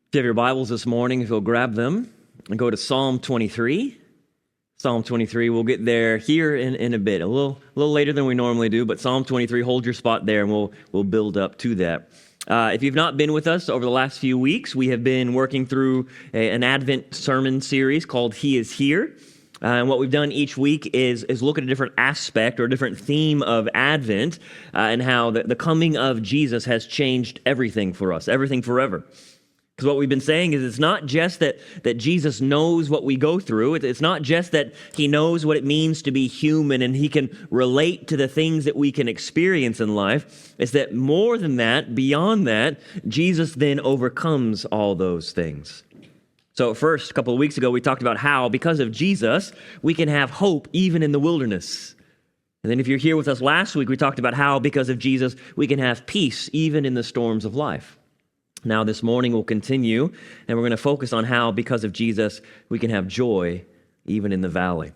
If you have your Bibles this morning, if you'll grab them and go to Psalm 23. Psalm 23, we'll get there here in a bit, a little later than we normally do, but Psalm 23, hold your spot there and we'll build up to that. If you've not been with us over the last few weeks, we have been working through an Advent sermon series called He is Here. And what we've done each week is look at a different aspect or a different theme of Advent and how the coming of Jesus has changed everything for us, everything forever. Because what we've been saying is it's not just that Jesus knows what we go through. It's not just that he knows what it means to be human and he can relate to the things that we can experience in life. It's that more than that, beyond that, Jesus then overcomes all those things. So first, a couple of weeks ago, we talked about how because of Jesus, we can have hope even in the wilderness. And then if you're here with us last week, we talked about how because of Jesus, we can have peace even in the storms of life. Now, this morning we'll continue, and we're going to focus on how, because of Jesus, we can have joy even in the valley.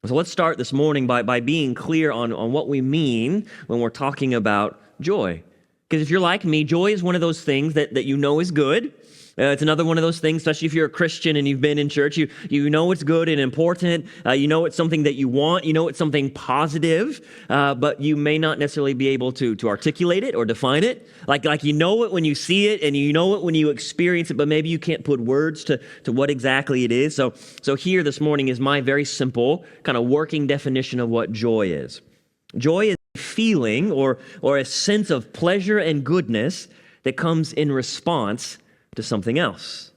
So let's start this morning by being clear on what we mean when we're talking about joy. Because if you're like me, joy is one of those things that you know is good. It's another one of those things, especially if you're a Christian and you've been in church, you know it's good and important. You know it's something that you want. You know it's something positive, but you may not necessarily be able to articulate it or define it. Like you know it when you see it and you know it when you experience it, but maybe you can't put words to what exactly it is. So here this morning is my very simple kind of working definition of what joy is. Joy is a feeling or a sense of pleasure and goodness that comes in response to something else.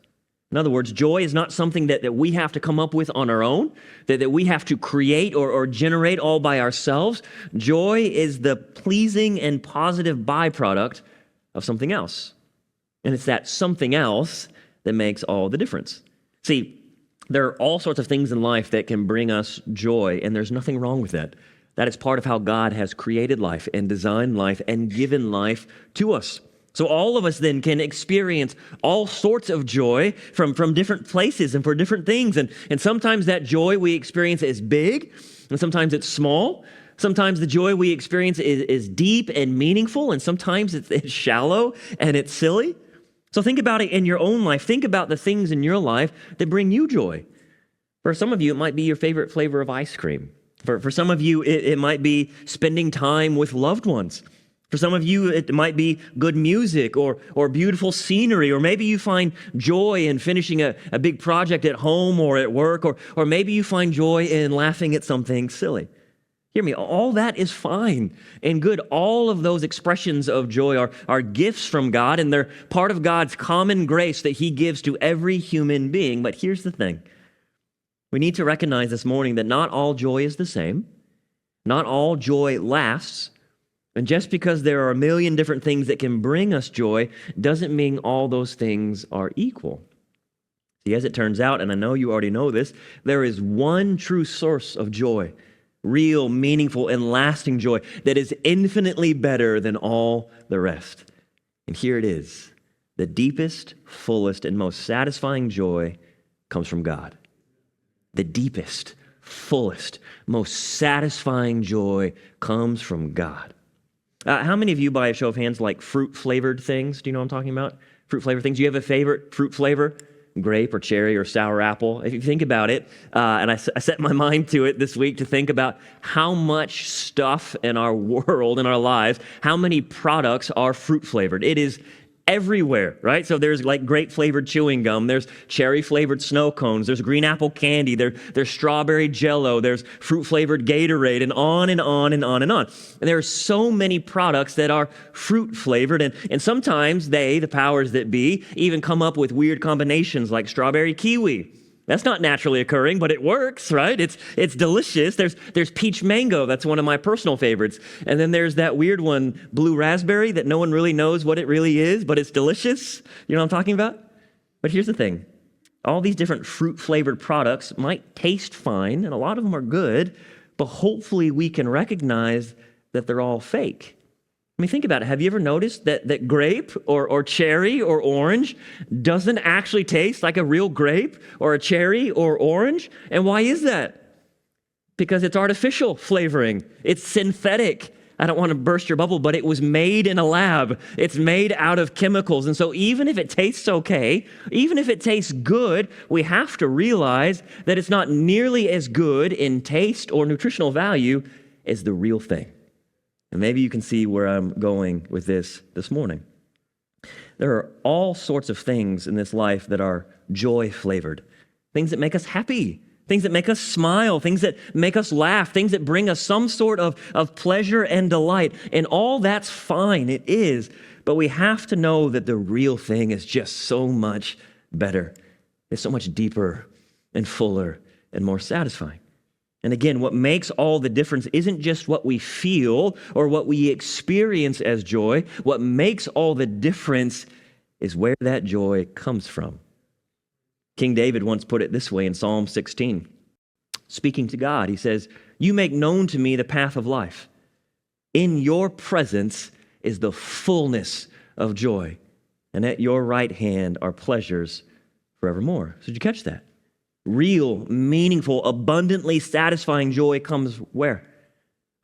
In other words, joy is not something that we have to come up with on our own, that we have to create or generate all by ourselves. Joy is the pleasing and positive byproduct of something else. And it's that something else that makes all the difference. See, there are all sorts of things in life that can bring us joy, and there's nothing wrong with that. That is part of how God has created life and designed life and given life to us. So all of us then can experience all sorts of joy from different places and for different things. And sometimes that joy we experience is big, and sometimes it's small. Sometimes the joy we experience is deep and meaningful, and sometimes it's shallow and it's silly. So think about it in your own life. Think about the things in your life that bring you joy. For some of you, it might be your favorite flavor of ice cream. For some of you, it might be spending time with loved ones. For some of you, it might be good music or beautiful scenery, or maybe you find joy in finishing a big project at home or at work, or maybe you find joy in laughing at something silly. Hear me, all that is fine and good. All of those expressions of joy are gifts from God, and they're part of God's common grace that he gives to every human being. But here's the thing. We need to recognize this morning that not all joy is the same. Not all joy lasts. And just because there are a million different things that can bring us joy doesn't mean all those things are equal. See, as it turns out, and I know you already know this, there is one true source of joy, real, meaningful, and lasting joy that is infinitely better than all the rest. And here it is. The deepest, fullest, and most satisfying joy comes from God. The deepest, fullest, most satisfying joy comes from God. How many of you, by a show of hands, like fruit-flavored things? Do you know what I'm talking about? Fruit-flavored things. Do you have a favorite fruit flavor? Grape or cherry or sour apple? If you think about it, and I set my mind to it this week to think about how much stuff in our world, in our lives, how many products are fruit-flavored. It is everywhere, right? So there's like grape-flavored chewing gum, there's cherry-flavored snow cones, there's green apple candy, there's strawberry Jell-O, there's fruit-flavored Gatorade, and on and on and on and on. And there are so many products that are fruit-flavored, and sometimes the powers that be, even come up with weird combinations like strawberry kiwi. That's not naturally occurring, but it works, right? It's delicious. There's peach mango. That's one of my personal favorites. And then there's that weird one, blue raspberry, that no one really knows what it really is, but it's delicious. You know what I'm talking about? But here's the thing. All these different fruit-flavored products might taste fine, and a lot of them are good, but hopefully we can recognize that they're all fake. I mean, think about it. Have you ever noticed that grape or cherry or orange doesn't actually taste like a real grape or a cherry or orange? And why is that? Because it's artificial flavoring. It's synthetic. I don't want to burst your bubble, but it was made in a lab. It's made out of chemicals. And so even if it tastes okay, even if it tastes good, we have to realize that it's not nearly as good in taste or nutritional value as the real thing. And maybe you can see where I'm going with this morning. There are all sorts of things in this life that are joy-flavored, things that make us happy, things that make us smile, things that make us laugh, things that bring us some sort of pleasure and delight. And all that's fine, it is. But we have to know that the real thing is just so much better. It's so much deeper and fuller and more satisfying. And again, what makes all the difference isn't just what we feel or what we experience as joy. What makes all the difference is where that joy comes from. King David once put it this way in Psalm 16. Speaking to God, he says, "You make known to me the path of life. In your presence is the fullness of joy, and at your right hand are pleasures forevermore." So did you catch that? Real, meaningful, abundantly satisfying joy comes where?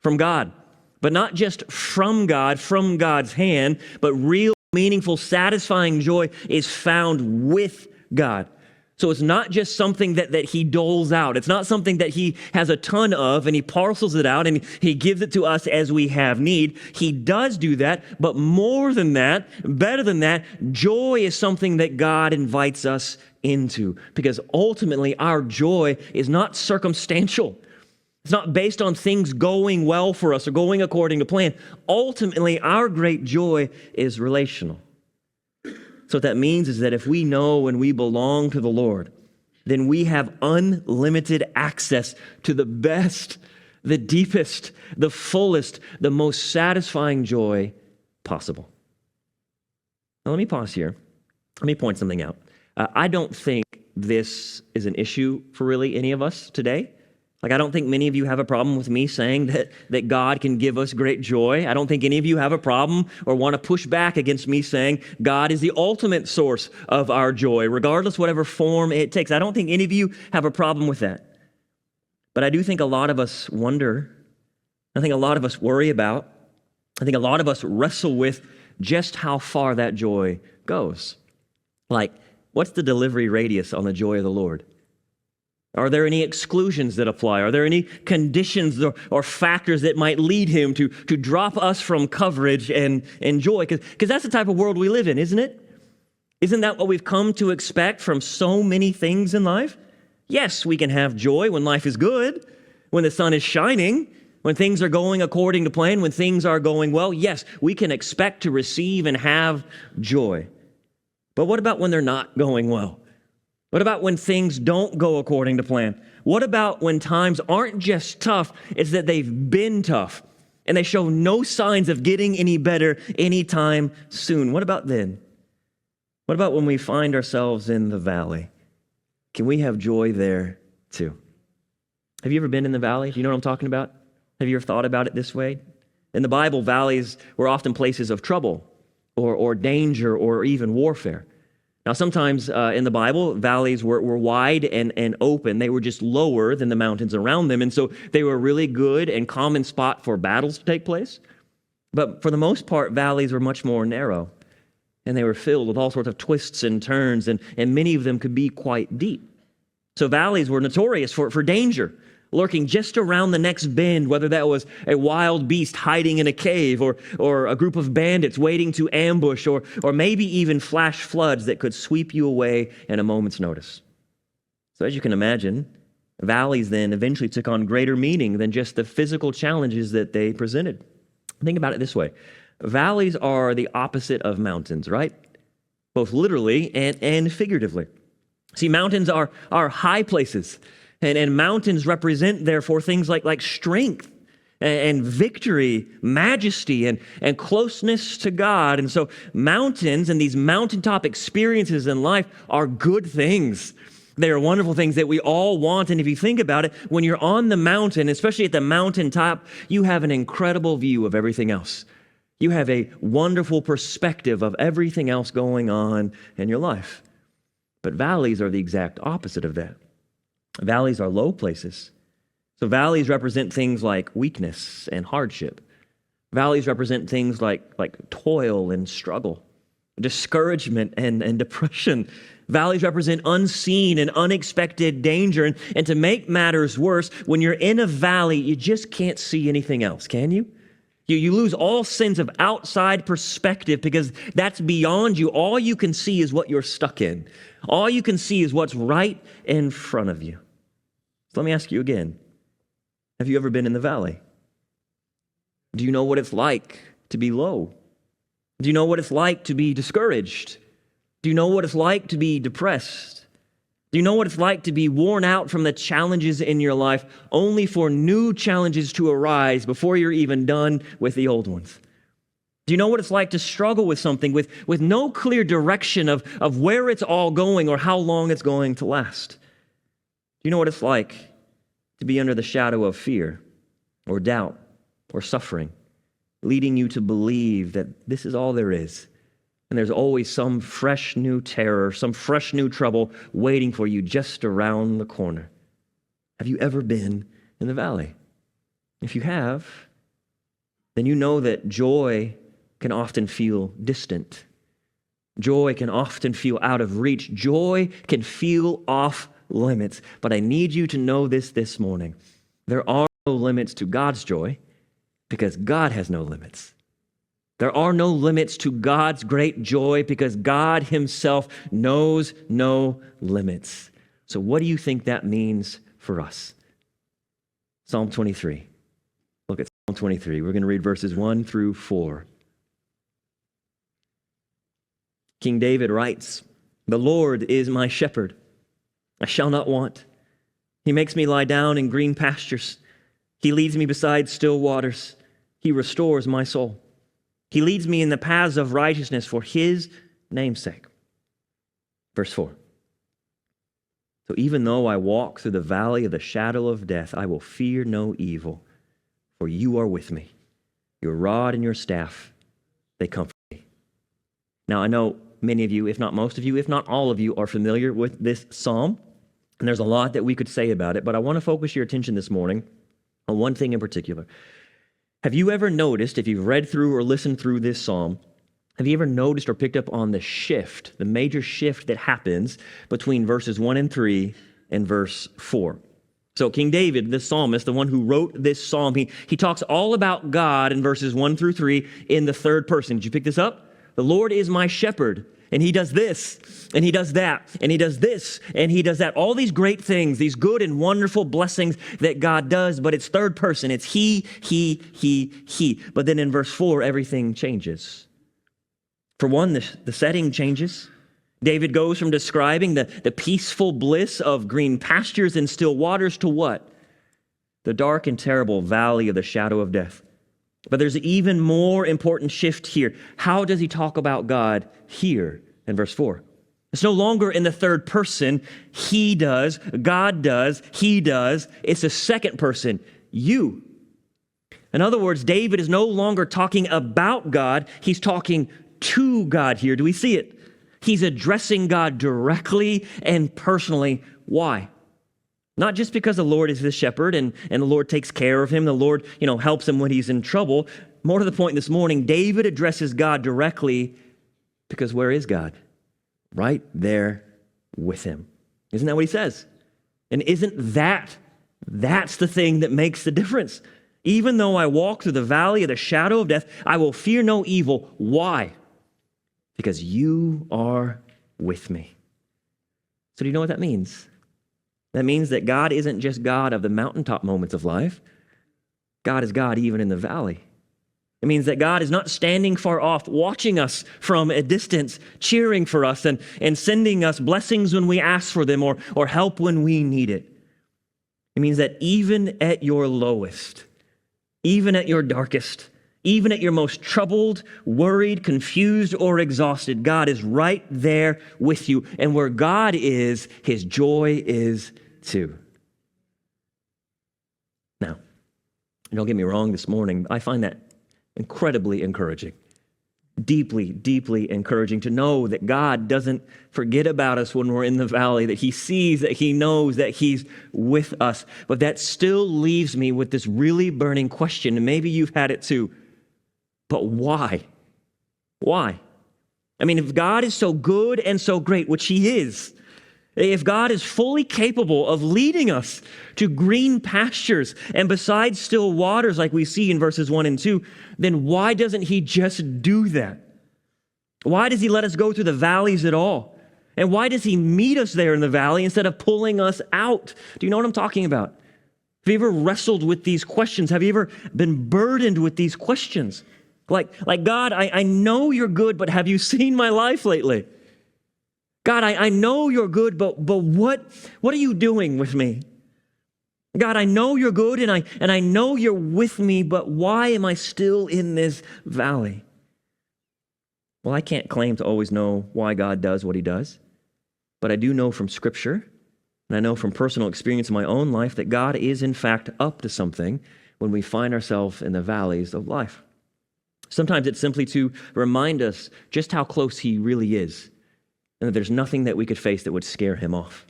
From God. But not just from God, from God's hand, but real, meaningful, satisfying joy is found with God. So it's not just something that he doles out. It's not something that he has a ton of and he parcels it out and he gives it to us as we have need. He does do that, but more than that, better than that, joy is something that God invites us into, because ultimately our joy is not circumstantial. It's not based on things going well for us or going according to plan. Ultimately, our great joy is relational. So what that means is that if we know and we belong to the Lord, then we have unlimited access to the best, the deepest, the fullest, the most satisfying joy possible. Now let me pause here. Let me point something out. I don't think this is an issue for really any of us today. Like, I don't think many of you have a problem with me saying that God can give us great joy. I don't think any of you have a problem or want to push back against me saying God is the ultimate source of our joy, regardless whatever form it takes. I don't think any of you have a problem with that. But I do think a lot of us wonder. I think a lot of us worry about. I think a lot of us wrestle with just how far that joy goes. Like, what's the delivery radius on the joy of the Lord? Are there any exclusions that apply? Are there any conditions or factors that might lead him to drop us from coverage and joy? Because that's the type of world we live in, isn't it? Isn't that what we've come to expect from so many things in life? Yes, we can have joy when life is good, when the sun is shining, when things are going according to plan, when things are going well. Yes, we can expect to receive and have joy. But what about when they're not going well? What about when things don't go according to plan? What about when times aren't just tough, it's that they've been tough and they show no signs of getting any better anytime soon? What about then? What about when we find ourselves in the valley? Can we have joy there too? Have you ever been in the valley? Do you know what I'm talking about? Have you ever thought about it this way? In the Bible, valleys were often places of trouble or danger or even warfare. Now, sometimes in the Bible, valleys were wide and open. They were just lower than the mountains around them. And so they were a really good and common spot for battles to take place. But for the most part, valleys were much more narrow. And they were filled with all sorts of twists and turns. And many of them could be quite deep. So valleys were notorious for danger, lurking just around the next bend, whether that was a wild beast hiding in a cave or a group of bandits waiting to ambush or maybe even flash floods that could sweep you away in a moment's notice. So as you can imagine, valleys then eventually took on greater meaning than just the physical challenges that they presented. Think about it this way. Valleys are the opposite of mountains, right? Both literally and figuratively. See, mountains are high places. And mountains represent, therefore, things like strength and victory, majesty, and closeness to God. And so mountains and these mountaintop experiences in life are good things. They are wonderful things that we all want. And if you think about it, when you're on the mountain, especially at the mountaintop, you have an incredible view of everything else. You have a wonderful perspective of everything else going on in your life. But valleys are the exact opposite of that. Valleys are low places. So valleys represent things like weakness and hardship. Valleys represent things like toil and struggle, discouragement and depression. Valleys represent unseen and unexpected danger. And to make matters worse, when you're in a valley, you just can't see anything else, can you? You lose all sense of outside perspective because that's beyond you. All you can see is what you're stuck in. All you can see is what's right in front of you. So let me ask you again. Have you ever been in the valley? Do you know what it's like to be low? Do you know what it's like to be discouraged? Do you know what it's like to be depressed? Do you know what it's like to be worn out from the challenges in your life, only for new challenges to arise before you're even done with the old ones? Do you know what it's like to struggle with something with no clear direction of where it's all going or how long it's going to last? Do you know what it's like to be under the shadow of fear or doubt or suffering, leading you to believe that this is all there is? And there's always some fresh new terror, some fresh new trouble waiting for you just around the corner. Have you ever been in the valley? If you have, then you know that joy can often feel distant. Joy can often feel out of reach. Joy can feel off limits. But I need you to know this morning. There are no limits to God's joy because God has no limits. There are no limits to God's great joy because God himself knows no limits. So what do you think that means for us? Psalm 23. Look at Psalm 23. We're going to read verses 1 through 4. King David writes, "The Lord is my shepherd. I shall not want. He makes me lie down in green pastures. He leads me beside still waters. He restores my soul. He leads me in the paths of righteousness for his name's sake." Verse 4. "So even though I walk through the valley of the shadow of death, I will fear no evil, for you are with me. Your rod and your staff, they comfort me." Now, I know many of you, if not most of you, if not all of you, are familiar with this psalm, and there's a lot that we could say about it, but I want to focus your attention this morning on one thing in particular. Have you ever noticed, if you've read through or listened through this psalm, have you ever noticed or picked up on the shift, the major shift that happens between verses 1 and 3 and verse 4? So King David, the psalmist, the one who wrote this psalm, he talks all about God in verses 1 through 3 in the third person. Did you pick this up? The Lord is my shepherd, and he does this, and he does that, and he does this, and he does that. All these great things, these good and wonderful blessings that God does, but it's third person. It's he. But then in verse 4, everything changes. For one, the setting changes. David goes from describing the peaceful bliss of green pastures and still waters to what? The dark and terrible valley of the shadow of death. But there's an even more important shift here. How does he talk about God here in verse 4? It's no longer in the third person. He does, God does, he does. It's a second person, you. In other words, David is no longer talking about God. He's talking to God here. Do we see it? He's addressing God directly and personally. Why? Not just because the Lord is his shepherd and the Lord takes care of him. The Lord, helps him when he's in trouble. More to the point this morning, David addresses God directly because where is God? Right there with him. Isn't that what he says? And isn't that's the thing that makes the difference? Even though I walk through the valley of the shadow of death, I will fear no evil. Why? Because you are with me. So do you know what that means? That means that God isn't just God of the mountaintop moments of life. God is God even in the valley. It means that God is not standing far off, watching us from a distance, cheering for us and sending us blessings when we ask for them or help when we need it. It means that even at your lowest, even at your darkest, even at your most troubled, worried, confused, or exhausted, God is right there with you. And where God is, his joy is too. Now, don't get me wrong this morning, I find that incredibly encouraging. Deeply, deeply encouraging to know that God doesn't forget about us when we're in the valley, that he sees, that he knows, that he's with us. But that still leaves me with this really burning question, and maybe you've had it too. But why? Why? I mean, if God is so good and so great, which he is, if God is fully capable of leading us to green pastures and beside still waters like we see in verses 1 and 2, then why doesn't he just do that? Why does he let us go through the valleys at all? And why does he meet us there in the valley instead of pulling us out? Do you know what I'm talking about? Have you ever wrestled with these questions? Have you ever been burdened with these questions? Like God, I know you're good, but have you seen my life lately? God, I know you're good, but what are you doing with me? God, I know you're good and I know you're with me, but why am I still in this valley? Well, I can't claim to always know why God does what he does, but I do know from Scripture, and I know from personal experience in my own life that God is in fact up to something when we find ourselves in the valleys of life. Sometimes it's simply to remind us just how close he really is, and that there's nothing that we could face that would scare him off.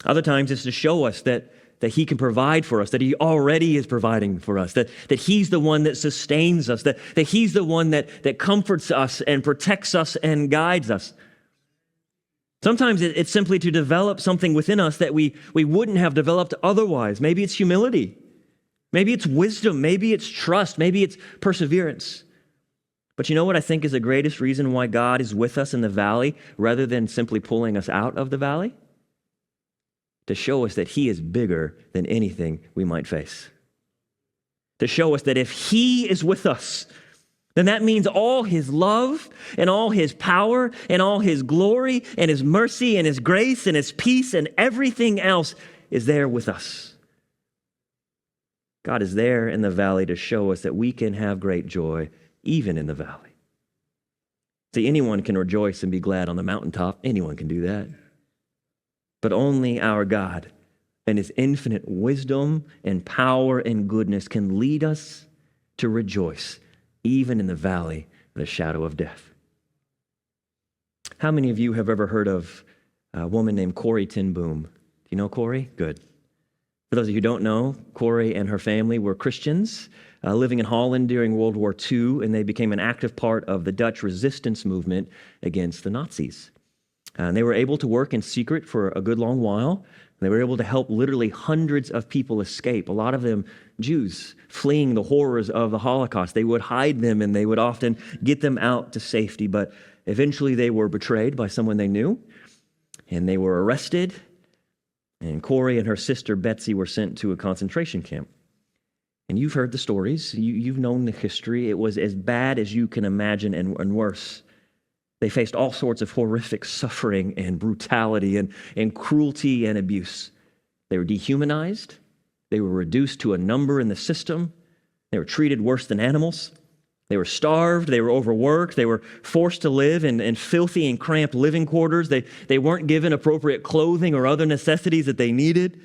Other times it's to show us that he can provide for us, that he already is providing for us, that he's the one that sustains us, that he's the one that comforts us and protects us and guides us. Sometimes it's simply to develop something within us that we wouldn't have developed otherwise. Maybe it's humility. Maybe it's wisdom. Maybe it's trust. Maybe it's perseverance. But you know what I think is the greatest reason why God is with us in the valley rather than simply pulling us out of the valley? To show us that he is bigger than anything we might face. To show us that if he is with us, then that means all his love and all his power and all his glory and his mercy and his grace and his peace and everything else is there with us. God is there in the valley to show us that we can have great joy even in the valley. See, anyone can rejoice and be glad on the mountaintop. Anyone can do that. But only our God and his infinite wisdom and power and goodness can lead us to rejoice even in the valley of the shadow of death. How many of you have ever heard of a woman named Corrie ten Boom? Do you know Corrie? Good. For those of you who don't know, Corrie and her family were Christians living in Holland during World War II, and they became an active part of the Dutch resistance movement against the Nazis. And they were able to work in secret for a good long while. They were able to help literally hundreds of people escape, a lot of them Jews fleeing the horrors of the Holocaust. They would hide them and they would often get them out to safety, but eventually they were betrayed by someone they knew, and they were arrested, and Corrie and her sister Betsy were sent to a concentration camp. And you've heard the stories, you've known the history. It was as bad as you can imagine and worse. They faced all sorts of horrific suffering and brutality and cruelty and abuse. They were dehumanized. They were reduced to a number in the system. They were treated worse than animals. They were starved. They were overworked. They were forced to live in filthy and cramped living quarters. They weren't given appropriate clothing or other necessities that they needed.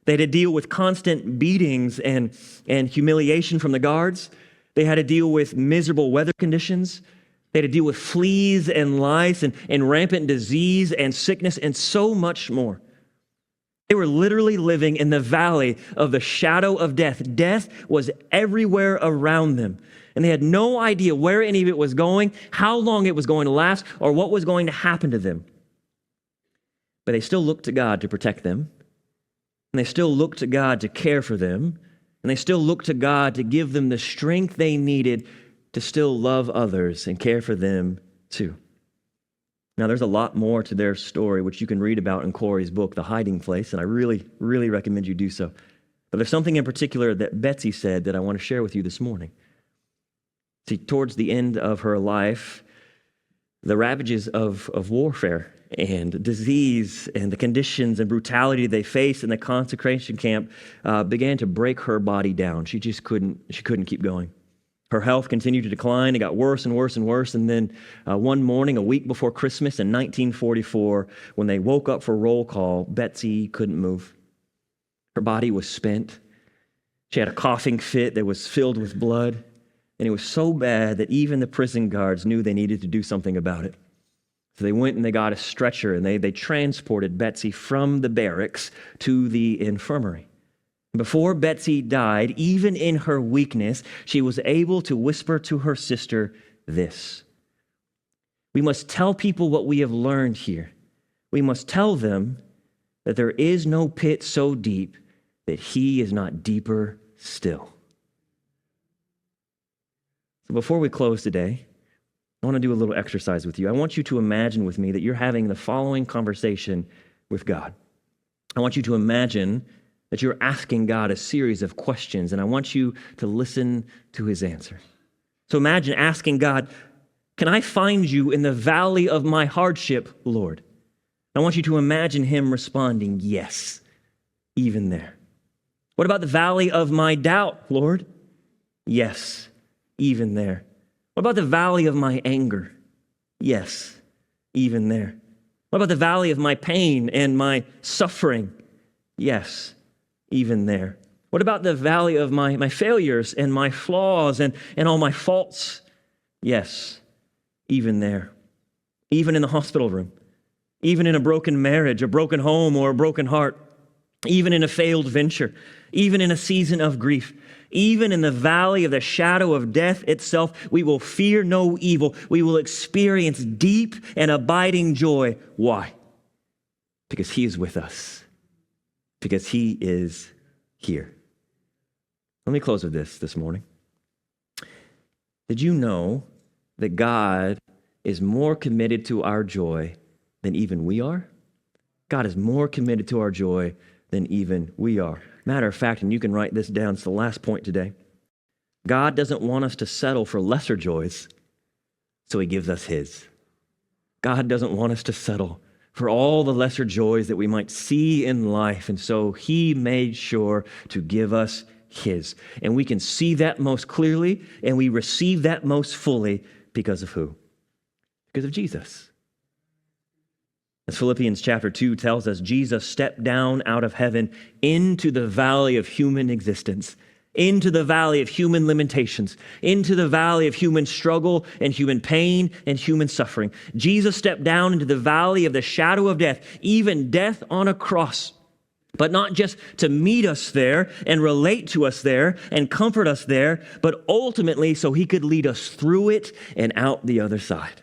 They had to deal with constant beatings and humiliation from the guards. They had to deal with miserable weather conditions. They had to deal with fleas and lice and rampant disease and sickness and so much more. They were literally living in the valley of the shadow of death. Death was everywhere around them. And they had no idea where any of it was going, how long it was going to last, or what was going to happen to them. But they still looked to God to protect them. And they still looked to God to care for them. And they still looked to God to give them the strength they needed to still love others and care for them too. Now, there's a lot more to their story, which you can read about in Corrie's book, The Hiding Place, and I really, really recommend you do so. But there's something in particular that Betsy said that I want to share with you this morning. See, towards the end of her life, the ravages of warfare and disease and the conditions and brutality they faced in the concentration camp began to break her body down. She just couldn't keep going. Her health continued to decline. It got worse and worse and worse. And then one morning, a week before Christmas in 1944, when they woke up for roll call, Betsy couldn't move. Her body was spent. She had a coughing fit that was filled with blood. And it was so bad that even the prison guards knew they needed to do something about it. So they went and they got a stretcher and they transported Betsy from the barracks to the infirmary. Before Betsy died, even in her weakness, she was able to whisper to her sister this: we must tell people what we have learned here. We must tell them that there is no pit so deep that he is not deeper still. So before we close today, I want to do a little exercise with you. I want you to imagine with me that you're having the following conversation with God. I want you to imagine that you're asking God a series of questions, and I want you to listen to his answer. So imagine asking God, can I find you in the valley of my hardship, Lord? I want you to imagine him responding, yes, even there. What about the valley of my doubt, Lord? Yes, even there. What about the valley of my anger? Yes, even there. What about the valley of my pain and my suffering? Yes, even there. What about the valley of my failures and my flaws and all my faults? Yes, even there. Even in the hospital room. Even in a broken marriage, a broken home, or a broken heart. Even in a failed venture. Even in a season of grief. Even in the valley of the shadow of death itself, we will fear no evil. We will experience deep and abiding joy. Why? Because he is with us. Because he is here. Let me close with this morning. Did you know that God is more committed to our joy than even we are? God is more committed to our joy than even we are. Matter of fact, and you can write this down, it's the last point today. God doesn't want us to settle for lesser joys, so he gives us his. God doesn't want us to settle for all the lesser joys that we might see in life, and so he made sure to give us his. And we can see that most clearly, and we receive that most fully because of who? Because of Jesus. As Philippians chapter 2 tells us, Jesus stepped down out of heaven into the valley of human existence, into the valley of human limitations, into the valley of human struggle and human pain and human suffering. Jesus stepped down into the valley of the shadow of death, even death on a cross. But not just to meet us there and relate to us there and comfort us there, but ultimately so he could lead us through it and out the other side.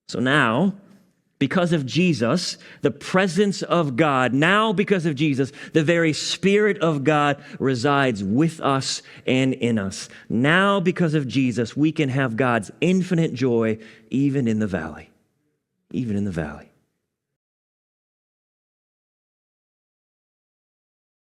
So now, because of Jesus, the presence of God, now because of Jesus, the very Spirit of God resides with us and in us. Now because of Jesus, we can have God's infinite joy even in the valley. Even in the valley.